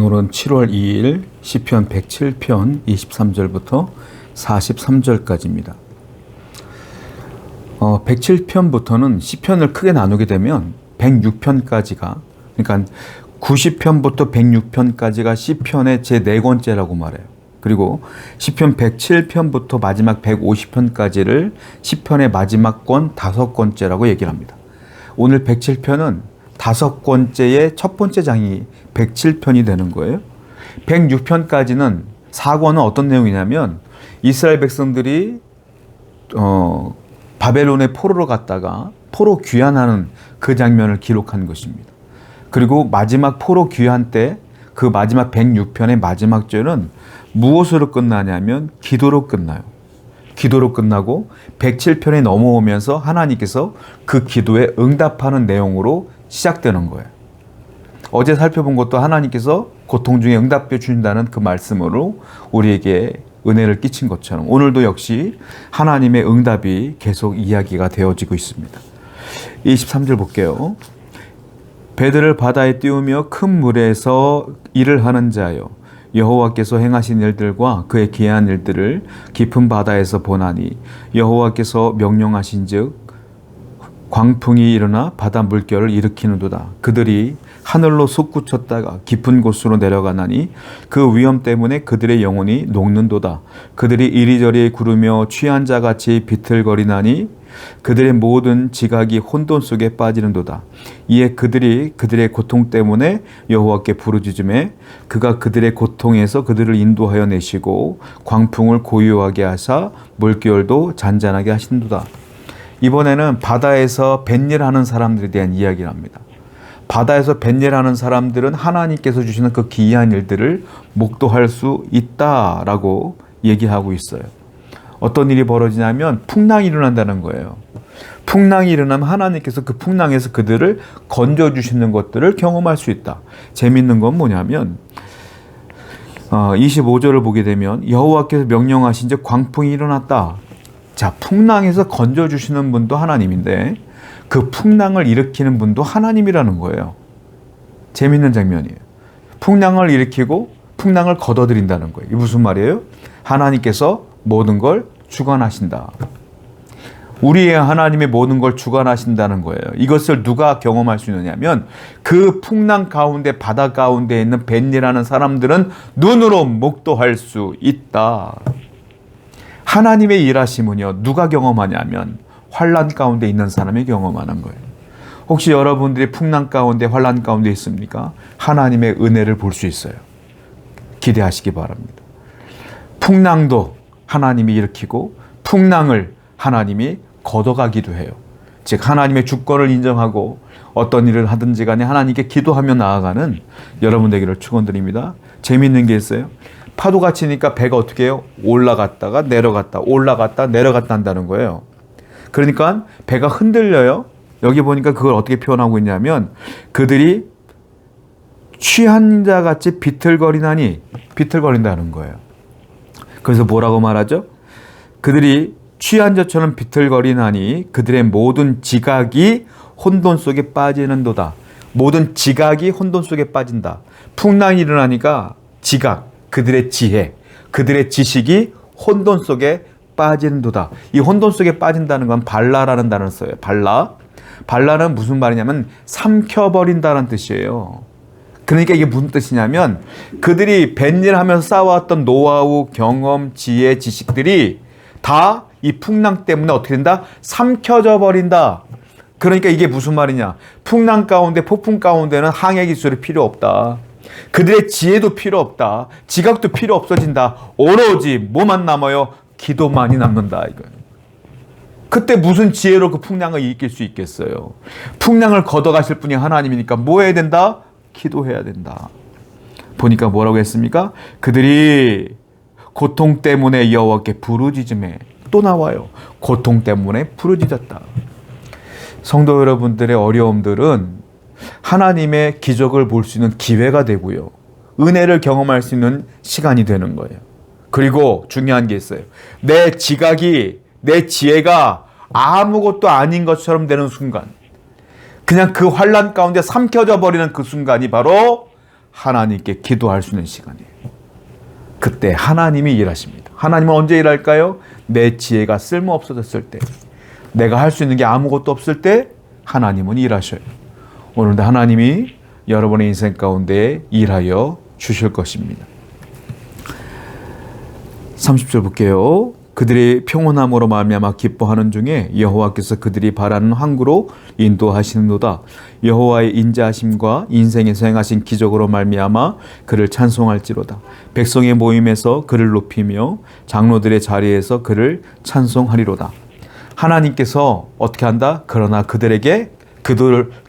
오늘은 7월 2일 시편 107편 23절부터 43절까지입니다. 107편부터는 시편을 크게 나누게 되면 106편까지가, 그러니까 90편부터 106편까지가 시편의 제 4권째라고 말해요. 그리고 시편 107편부터 마지막 150편까지를 시편의 마지막 권 5권째라고 얘기를 합니다. 오늘 107편은 5권째의 첫 번째 장이 107편이 되는 거예요. 106편까지는 4권은 어떤 내용이냐면 이스라엘 백성들이 바벨론의 포로로 갔다가 포로 귀환하는 그 장면을 기록한 것입니다. 그리고 마지막 포로 귀환 때 그 마지막 106편의 마지막 절은 무엇으로 끝나냐면 기도로 끝나요. 기도로 끝나고 107편에 넘어오면서 하나님께서 그 기도에 응답하는 내용으로 시작되는 거예요. 어제 살펴본 것도 하나님께서 고통 중에 응답해 주신다는 그 말씀으로 우리에게 은혜를 끼친 것처럼 오늘도 역시 하나님의 응답이 계속 이야기가 되어지고 있습니다. 23절 볼게요. 배들을 바다에 띄우며 큰 물에서 일을 하는 자여, 여호와께서 행하신 일들과 그의 기이한 일들을 깊은 바다에서 보나니 여호와께서 명령하신즉 광풍이 일어나 바다 물결을 일으키는도다. 그들이 하늘로 솟구쳤다가 깊은 곳으로 내려가나니 그 위험 때문에 그들의 영혼이 녹는도다. 그들이 이리저리 구르며 취한 자같이 비틀거리나니 그들의 모든 지각이 혼돈 속에 빠지는도다. 이에 그들이 그들의 고통 때문에 여호와께 부르짖음에 그가 그들의 고통에서 그들을 인도하여 내시고 광풍을 고요하게 하사 물결도 잔잔하게 하신도다. 이번에는 바다에서 뱃일하는 사람들에 대한 이야기를 합니다. 바다에서 뱃일하는 사람들은 하나님께서 주시는 그 기이한 일들을 목도할 수 있다라고 얘기하고 있어요. 어떤 일이 벌어지냐면 풍랑이 일어난다는 거예요. 풍랑이 일어나면 하나님께서 그 풍랑에서 그들을 건져주시는 것들을 경험할 수 있다. 재밌는 건 뭐냐면 25절을 보게 되면 여호와께서 명령하신 즉 광풍이 일어났다. 자, 풍랑에서 건져주시는 분도 하나님인데 그 풍랑을 일으키는 분도 하나님이라는 거예요. 재밌는 장면이에요. 풍랑을 일으키고 풍랑을 걷어들인다는 거예요. 이게 무슨 말이에요? 하나님께서 모든 걸 주관하신다. 우리의 하나님의 모든 걸 주관하신다는 거예요. 이것을 누가 경험할 수 있느냐면 그 풍랑 가운데 바다 가운데 있는 뱃일하는 사람들은 눈으로 목도할 수 있다. 하나님의 일하심은요, 누가 경험하냐면 환난 가운데 있는 사람이 경험하는 거예요. 혹시 여러분들이 풍랑 가운데 환난 가운데 있습니까? 하나님의 은혜를 볼 수 있어요. 기대하시기 바랍니다. 풍랑도 하나님이 일으키고 풍랑을 하나님이 걷어가기도 해요. 즉 하나님의 주권을 인정하고 어떤 일을 하든지 간에 하나님께 기도하며 나아가는 여러분 되기를 축원드립니다. 재미있는 게 있어요. 파도가 치니까 배가 어떻게 해요? 올라갔다가 내려갔다 올라갔다 내려갔다 한다는 거예요. 그러니까 배가 흔들려요. 여기 보니까 그걸 어떻게 표현하고 있냐면 그들이 취한 자같이 비틀거리나니 비틀거린다는 거예요. 그래서 뭐라고 말하죠? 그들이 취한 자처럼 비틀거리나니 그들의 모든 지각이 혼돈 속에 빠지는도다. 모든 지각이 혼돈 속에 빠진다. 풍랑이 일어나니까 지각, 그들의 지혜, 그들의 지식이 혼돈 속에 빠지는도다. 이 혼돈 속에 빠진다는 건 발라라는 단어를 써요. 발라는 무슨 말이냐면 삼켜버린다는 뜻이에요. 그러니까 이게 무슨 뜻이냐면 그들이 뱃일하면서 쌓아왔던 노하우, 경험, 지혜, 지식들이 다 이 풍랑 때문에 어떻게 된다? 삼켜져 버린다. 그러니까 이게 무슨 말이냐? 풍랑 가운데, 폭풍 가운데는 항해 기술이 필요 없다. 그들의 지혜도 필요 없다. 지각도 필요 없어진다. 오로지 뭐만 남아요? 기도만이 남는다. 이거예요. 그때 무슨 지혜로 그 풍랑을 이길 수 있겠어요? 풍랑을 걷어가실 분이 하나님이니까 뭐 해야 된다? 기도해야 된다. 보니까 뭐라고 했습니까? 그들이 고통 때문에 여호와께 부르짖음에 또 나와요. 고통 때문에 부르짖었다. 성도 여러분들의 어려움들은 하나님의 기적을 볼 수 있는 기회가 되고요. 은혜를 경험할 수 있는 시간이 되는 거예요. 그리고 중요한 게 있어요. 내 지각이, 내 지혜가 아무것도 아닌 것처럼 되는 순간, 그냥 그 환난 가운데 삼켜져 버리는 그 순간이 바로 하나님께 기도할 수 있는 시간이에요. 그때 하나님이 일하십니다. 하나님은 언제 일할까요? 내 지혜가 쓸모 없어졌을 때, 내가 할 수 있는 게 아무것도 없을 때 하나님은 일하셔요. 오늘도 하나님이 여러분의 인생 가운데 일하여 주실 것입니다. 30절 볼게요. 그들이 평온함으로 말미암아 기뻐하는 중에 여호와께서 그들이 바라는 항구로 인도하시는도다. 여호와의 인자하심과 인생에서 행하신 기적으로 말미암아 그를 찬송할지로다. 백성의 모임에서 그를 높이며 장로들의 자리에서 그를 찬송하리로다. 하나님께서 어떻게 한다? 그러나 그들에게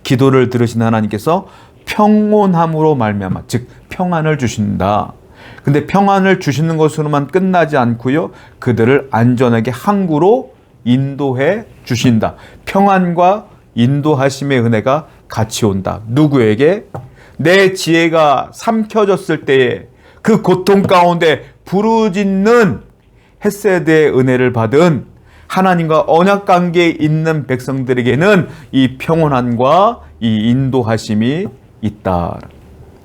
기도를 들으신 하나님께서 평온함으로 말미암아, 즉 평안을 주신다. 근데 평안을 주시는 것으로만 끝나지 않고요, 그들을 안전하게 항구로 인도해 주신다. 평안과 인도하심의 은혜가 같이 온다. 누구에게? 내 지혜가 삼켜졌을 때에 그 고통 가운데 부르짖는 헤세드의 은혜를 받은 하나님과 언약 관계에 있는 백성들에게는 이 평온함과 이 인도하심이 있다.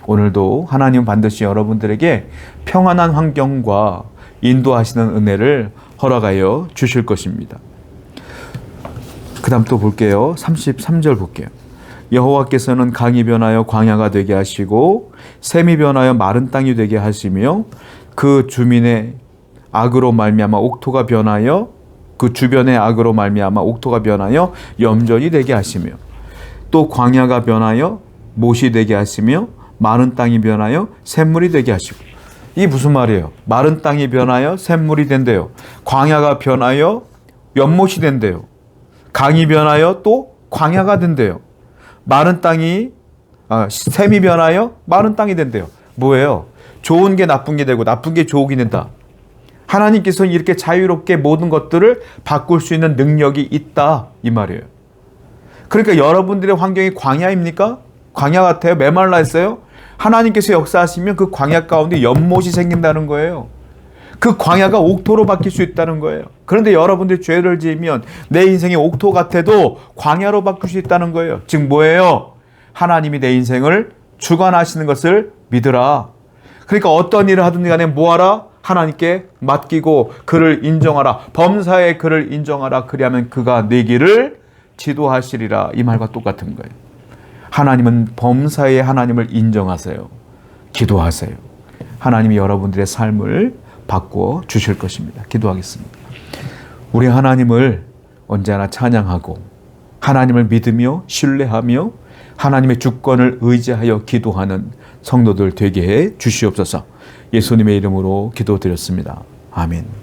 오늘도 하나님은 반드시 여러분들에게 평안한 환경과 인도하시는 은혜를 허락하여 주실 것입니다. 그 다음 또 볼게요. 33절 볼게요. 여호와께서는 강이 변하여 광야가 되게 하시고 샘이 변하여 마른 땅이 되게 하시며 그 주민의 악으로 말미암아 옥토가 변하여 그 주변의 악으로 말미암아 옥토가 변하여 염전이 되게 하시며 또 광야가 변하여 못이 되게 하시며 마른 땅이 변하여 샘물이 되게 하시고. 이게 무슨 말이에요? 마른 땅이 변하여 샘물이 된대요. 광야가 변하여 연못이 된대요. 강이 변하여 또 광야가 된대요. 샘이 변하여 마른 땅이 된대요. 뭐예요? 좋은 게 나쁜 게 되고 나쁜 게 좋게 된다. 하나님께서는 이렇게 자유롭게 모든 것들을 바꿀 수 있는 능력이 있다, 이 말이에요. 그러니까 여러분들의 환경이 광야입니까? 광야 같아요? 메말라 있어요? 하나님께서 역사하시면 그 광야 가운데 연못이 생긴다는 거예요. 그 광야가 옥토로 바뀔 수 있다는 거예요. 그런데 여러분들이 죄를 지으면 내 인생이 옥토 같아도 광야로 바뀔 수 있다는 거예요. 즉 뭐예요? 하나님이 내 인생을 주관하시는 것을 믿으라. 그러니까 어떤 일을 하든 간에 뭐하라? 하나님께 맡기고 그를 인정하라. 범사에 그를 인정하라. 그리하면 그가 내 길을 지도하시리라. 이 말과 똑같은 거예요. 하나님은 범사에 하나님을 인정하세요. 기도하세요. 하나님이 여러분들의 삶을 바꾸어 주실 것입니다. 기도하겠습니다. 우리 하나님을 언제나 찬양하고 하나님을 믿으며 신뢰하며 하나님의 주권을 의지하여 기도하는 성도들 되게 해 주시옵소서. 예수님의 이름으로 기도드렸습니다. 아멘.